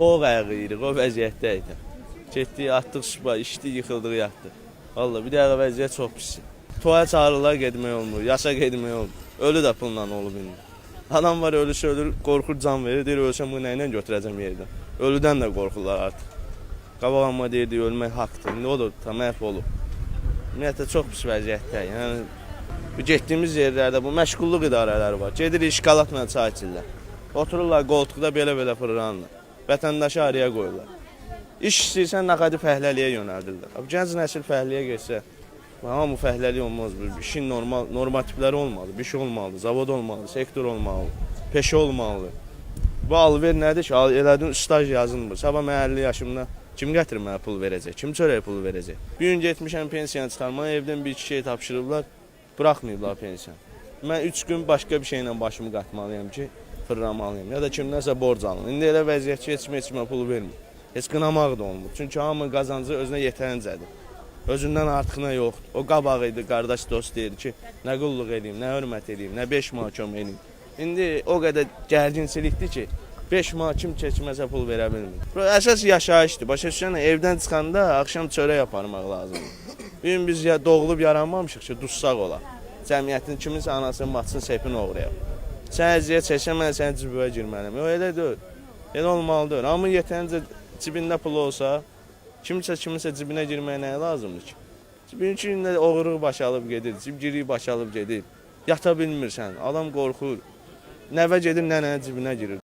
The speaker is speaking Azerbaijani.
Soğuq ayağı yeyirik, o vəziyyətdə idi. Getdik, atdıq şuba, içdik, yıxıldıq, yatdıq. Valla bir dəqiqə vəziyyət çox pisdir. Tuaya çağırırlar, getmək olmur, yaşa getmək olmur. Ölü də pulla olub indi. Adam var, ölüsü ölür, qorxur, can verir, deyir, ölsəm bunu nə ilə götürəcəm yerdən. Ölüdən də qorxurlar artıq. Qabağıma deyirdi, ölmək haqdır, indi o da məhv olub. Ümumiyyətlə, çox pis vəziyyətdə. Yəni, bu getdiyimiz yerlərdə bu məşğulluq idarələri var. Gedir, işqalatla çay içirlər. Otururlar qoltuqda belə-belə fırlanırlar. Vətəndaşı araya qoyurlar. İş istəyirsən, naqadi fəhləliyə yönəldirlər. Gənc nəsil fəhləliyə geçsə, hamı fəhləlik olmaz. İşin normativləri olmalı, bir şey olmalı, zavod olmalı, sektor olmalı, peşə olmalı. Bu alver nədir ki? Elədin staj yazılmır. Sabah mən 50 yaşımda kim gətirib mənə pul verəcək? Kim çörək pulu verəcək? Bir gün getmişəm pensiyanı çıxarmağa, evdən bir iki şey tapşırıblar, buraxmayıblar pensiyanı. Mən 3 gün başqa bir şeylə başımı qatmalıyam ki, fırlamalıyım. Ya da kimdənsə borc alın. İndi elə vəziyyət ki, heç kimə pul vermir. Heç qınamaq da olmur. Çünki hamı qazancı özünə yetərincədir. Özündən artıqına yoxdur. O qabaq idi, qardaş dost deyirdi ki, nə qulluq edeyim, nə hörmət edeyim, nə 5 mahkum edeyim. İndi o qədər gərginçilikdir ki, 5 mahkum keçməsə pul verə bilmir. Əsas yaşayışdır. Başa düşsən, evdən çıxanda axşam çörək aparmaq lazımdır. Bir gün biz doğulub yaranmamışıq ki, dussaq ola. Cəmiyyətin kiminsə anasının, bacısının sepini oğrayaq. Sən əziyyət çəksən, mən sənin cibivə girməliyəm. O elə deyil. Elə olmalıdır. Amma yetərincə cibində pul olsa, kiminsə cibinə girməyə nəyə lazımdır ki? Bir gündə oğruq başalıb gedir, cibgiriyi başalıb gedir. Yata bilmirsən, adam qorxur. Nəvə gedir, nənənin cibinə girir.